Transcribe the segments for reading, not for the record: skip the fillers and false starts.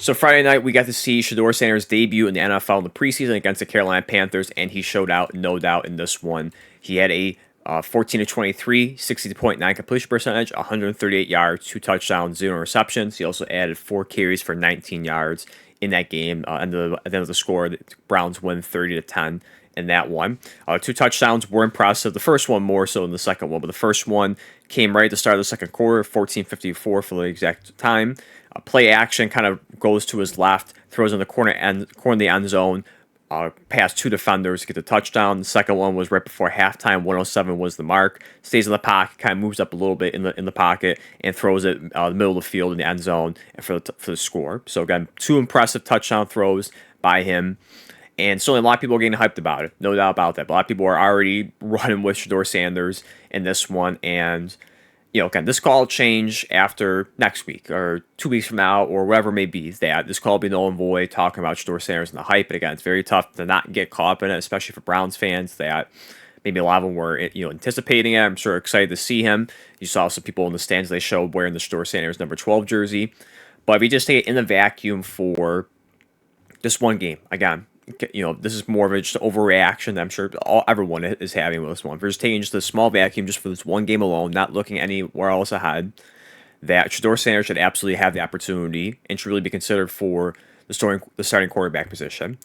So Friday night, we got to see Shedeur Sanders debut in the NFL in the preseason against the Carolina Panthers, and he showed out, no doubt, in this one. He had a 14 to 23, 60.9 completion percentage, 138 yards, 2 touchdowns, 0 receptions. He also added 4 carries for 19 yards in that game. At the end of the score, the Browns win 30 to 10 in that one. 2 touchdowns were impressive. The first one more so than the second one, but the first one came right at the start of the second quarter, 14:54 for the exact time. Play action kind of goes to his left, throws in the corner of the end zone, past 2 defenders to get the touchdown. The second one was right before halftime. 107 was the mark. Stays in the pocket, kind of moves up a little bit in the pocket, and throws it the middle of the field in the end zone for the score. So again, 2 impressive touchdown throws by him. And certainly a lot of people are getting hyped about it. No doubt about that. But a lot of people are already running with Shedeur Sanders in this one. And, again, this call will change after next week or 2 weeks from now or whatever it may be. That this call will be null and void, talking about Shedeur Sanders and the hype. But again, it's very tough to not get caught up in it, especially for Browns fans that maybe a lot of them were anticipating it. I'm sure excited to see him. You saw some people in the stands they showed wearing the Shedeur Sanders number 12 jersey. But if you just take it in the vacuum for just one game, again, this is more of a just overreaction that I'm sure everyone is having with this one. If we're just taking just a small vacuum just for this one game alone, not looking anywhere else ahead, that Shedeur Sanders should absolutely have the opportunity and should really be considered for the starting quarterback position.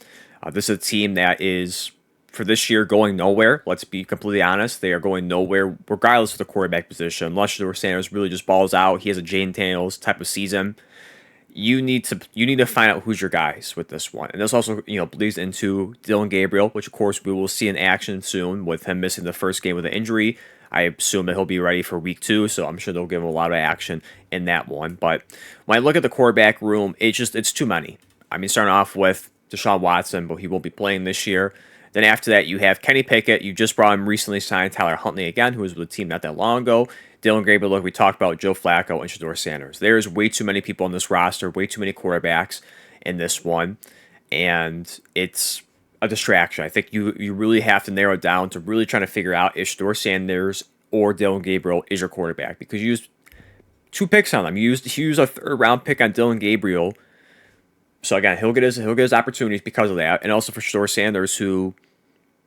This is a team that is, for this year, going nowhere. Let's be completely honest. They are going nowhere regardless of the quarterback position. Unless Shedeur Sanders really just balls out, he has a Jane Daniels type of season. You need to find out who's your guys with this one. And this also, bleeds into Dillon Gabriel, which of course we will see in action soon with him missing the first game with an injury. I assume that he'll be ready for week 2, so I'm sure they'll give him a lot of action in that one. But when I look at the quarterback room, it's too many. I mean, starting off with Deshaun Watson, but he won't be playing this year. Then after that, you have Kenny Pickett. You just brought him recently signed Tyler Huntley again, who was with the team not that long ago. Dillon Gabriel, like we talked about, Joe Flacco, and Shedeur Sanders. There's way too many people on this roster, way too many quarterbacks in this one, and it's a distraction. I think you really have to narrow it down to really trying to figure out if Shedeur Sanders or Dillon Gabriel is your quarterback, because you used 2 picks on them. You used a 3rd round pick on Dillon Gabriel. So again, he'll get his opportunities because of that, and also for Shedeur Sanders, who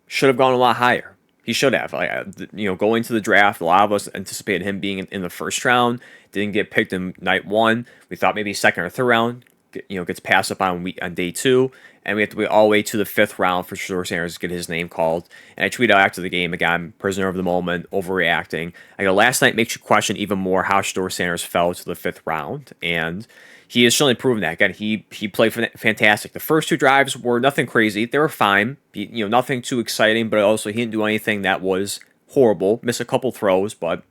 should have gone a lot higher. He should have. Going to the draft, a lot of us anticipated him being in the first round. Didn't get picked in night 1. We thought maybe second or third round. Gets passed up on day 2, and we have to wait all the way to the 5th round for Shedeur Sanders to get his name called. And I tweeted out after the game, again, prisoner of the moment, overreacting. Last night makes you question even more how Shedeur Sanders fell to the 5th round, and he has certainly proven that. Again, he played fantastic. The first 2 drives were nothing crazy. They were fine. Nothing too exciting, but also he didn't do anything that was horrible. Missed a couple throws, but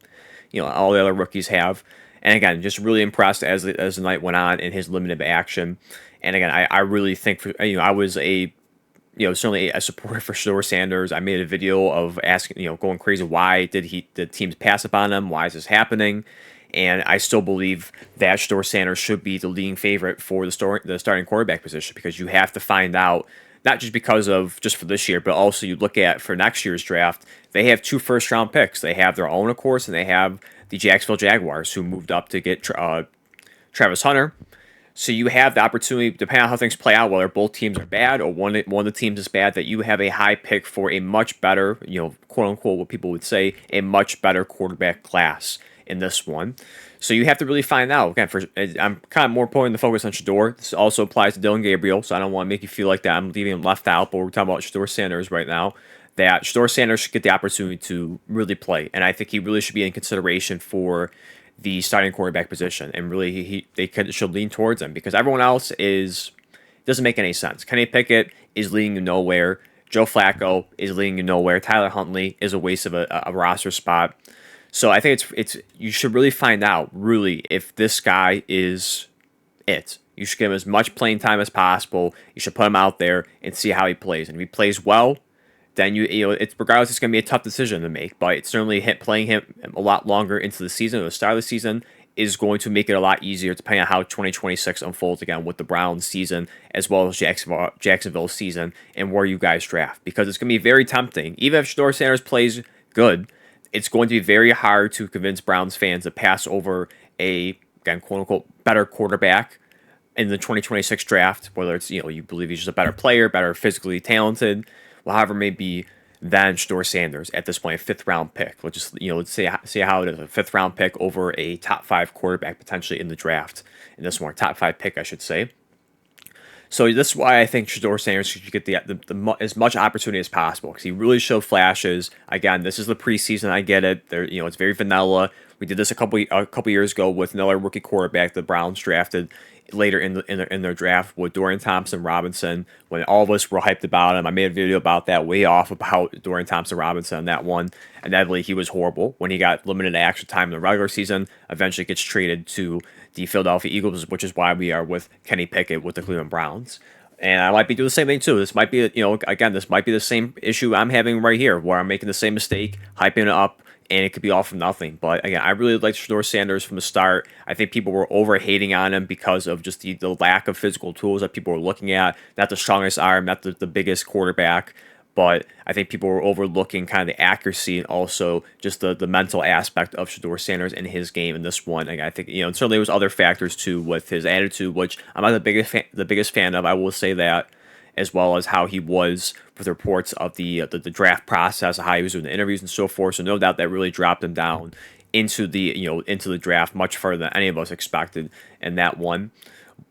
all the other rookies have. And again, just really impressed as the night went on in his limited action. And again, I really think I was certainly a supporter for Shedeur Sanders. I made a video of asking, going crazy, why did teams pass up on him? Why is this happening? And I still believe that Shedeur Sanders should be the leading favorite for the starting quarterback position, because you have to find out, not just because of just for this year, but also you look at for next year's draft, they have 2 first-round picks. They have their own, of course, and they have the Jacksonville Jaguars, who moved up to get Travis Hunter. So you have the opportunity, depending on how things play out, whether both teams are bad or one of the teams is bad, that you have a high pick for a much better, quote-unquote, what people would say, a much better quarterback class in this one. So you have to really find out. Again, I'm kind of more putting the focus on Shedeur. This also applies to Dillon Gabriel, so I don't want to make you feel like that I'm leaving him left out, but we're talking about Shedeur Sanders right now. That Shedeur Sanders should get the opportunity to really play, and I think he really should be in consideration for the starting quarterback position, and really should lean towards him, because everyone else doesn't make any sense. Kenny Pickett is leading you nowhere. Joe Flacco is leading you nowhere. Tyler Huntley is a waste of a roster spot. So I think it's you should really find out really if this guy is it. You should give him as much playing time as possible. You should put him out there and see how he plays. And if he plays well, then it's regardless, it's going to be a tough decision to make. But it's certainly playing him a lot longer into the season, or the start of the season, is going to make it a lot easier, depending on how 2026 unfolds again with the Browns season as well as Jacksonville's season and where you guys draft. Because it's going to be very tempting. Even if Shedeur Sanders plays good, it's going to be very hard to convince Browns fans to pass over a, again, quote-unquote, better quarterback in the 2026 draft, whether it's, you believe he's just a better player, better physically talented, well, however it may be, than Shedeur Sanders at this point, a fifth round pick. Let's say how it is, a fifth round pick over a top 5 quarterback potentially in the draft. In this one, top 5 pick, I should say. So this is why I think Shedeur Sanders should get as much opportunity as possible, because he really showed flashes. Again, this is the preseason. I get it. It's very vanilla. We did this a couple years ago with another rookie quarterback the Browns drafted later in their draft with Dorian Thompson-Robinson, when all of us were hyped about him. I made a video about that, way off about Dorian Thompson-Robinson on that one. Inevitably, he was horrible when he got limited action time in the regular season. Eventually gets traded to the Philadelphia Eagles, which is why we are with Kenny Pickett with the Cleveland Browns. And I might be doing the same thing too. This might be, again, this might be the same issue I'm having right here, where I'm making the same mistake, hyping it up, and it could be all from nothing. But again, I really liked Shedeur Sanders from the start. I think people were over-hating on him because of just the lack of physical tools that people were looking at. Not the strongest arm, not the biggest quarterback, but I think people were overlooking kind of the accuracy and also just the mental aspect of Shedeur Sanders in his game in this one. And I think, certainly there was other factors too with his attitude, which I'm not the biggest fan of. I will say that, as well as how he was with reports of the draft process, how he was doing the interviews and so forth. So no doubt that really dropped him down into the draft much further than any of us expected in that one.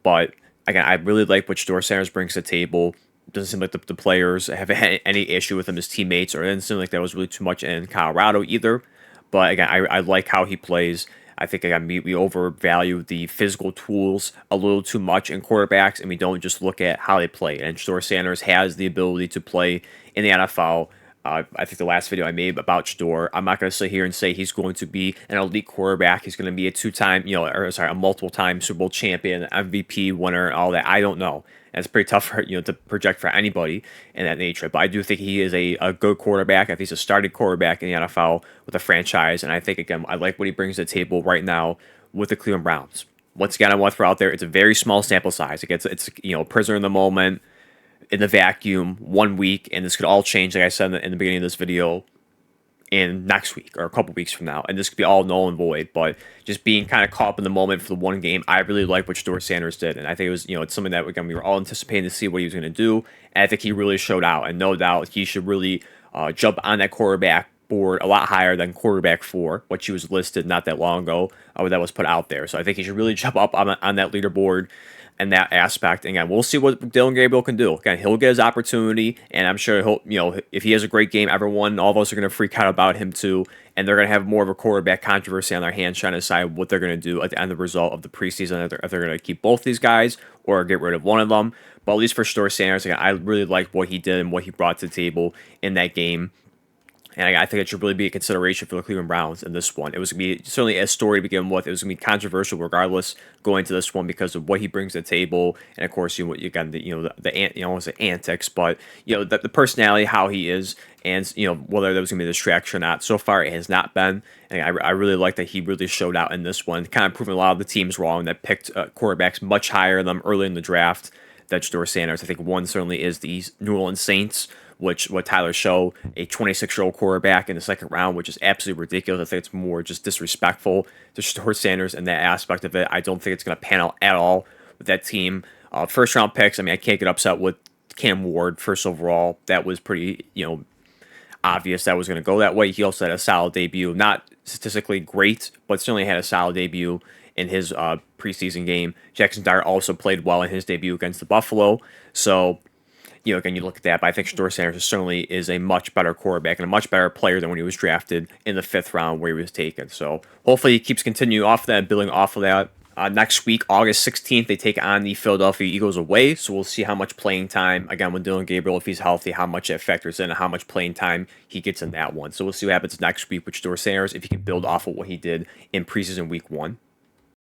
But again, I really like what Shedeur Sanders brings to the table. Doesn't seem like the players have any issue with him, his teammates, or it didn't seem like there was really too much in Colorado either. But again, I like how he plays. I think, again, we overvalue the physical tools a little too much in quarterbacks, and we don't just look at how they play. And Shedeur Sanders has the ability to play in the NFL. I think the last video I made about Shedeur, I'm not going to sit here and say he's going to be an elite quarterback. He's going to be a multiple-time Super Bowl champion, MVP winner, all that. I don't know. And it's pretty tough for to project for anybody in that nature. But I do think he is a good quarterback. I think he's a starting quarterback in the NFL with a franchise. And I think, again, I like what he brings to the table right now with the Cleveland Browns. Once again, I want to throw out there, it's a very small sample size. It's prisoner in the moment, in the vacuum, 1 week, and this could all change, like I said in the beginning of this video, in next week or a couple weeks from now, and this could be all null and void. But just being kind of caught up in the moment for the one game, I really like what Shedeur Sanders did, and I think it was it's something that, again, we were all anticipating to see what he was going to do, and I think he really showed out. And no doubt he should really jump on that quarterback board a lot higher than quarterback 4, which he was listed not that long ago, that was put out there. So I think he should really jump up on that leaderboard in that aspect. And again, we'll see what Dillon Gabriel can do. Again, he'll get his opportunity, and I'm sure he'll, if he has a great game, all of us are going to freak out about him too, and they're going to have more of a quarterback controversy on their hands trying to decide what they're going to do at the end of the result of the preseason, if they're going to keep both these guys or get rid of one of them. But at least for Shedeur Sanders, again, I really like what he did and what he brought to the table in that game. And I think it should really be a consideration for the Cleveland Browns in this one. It was going to be certainly a story to begin with. It was going to be controversial regardless going to this one because of what he brings to the table, and of course, the antics, but the personality, how he is, and whether there was going to be a distraction or not. So far, it has not been. And I really like that he really showed out in this one, kind of proving a lot of the teams wrong that picked quarterbacks much higher than them early in the draft. That Shedeur Sanders, I think one certainly is the New Orleans Saints, what Tyler Show, a 26-year-old quarterback in the second round, which is absolutely ridiculous. I think it's more just disrespectful to Shedeur Sanders in that aspect of it. I don't think it's going to pan out at all with that team. First-round picks, I can't get upset with Cam Ward, first overall. That was pretty, obvious that was going to go that way. He also had a solid debut. Not statistically great, but certainly had a solid debut in his preseason game. Jackson Dart also played well in his debut against the Buffalo. So, again, you look at that, but I think Shedeur Sanders certainly is a much better quarterback and a much better player than when he was drafted in the 5th round where he was taken. So hopefully he keeps continuing off that, building off of that. Next week, August 16th, they take on the Philadelphia Eagles away. So we'll see how much playing time, again, with Dillon Gabriel, if he's healthy, how much that factors in and how much playing time he gets in that one. So we'll see what happens next week with Shedeur Sanders, if he can build off of what he did in preseason week 1.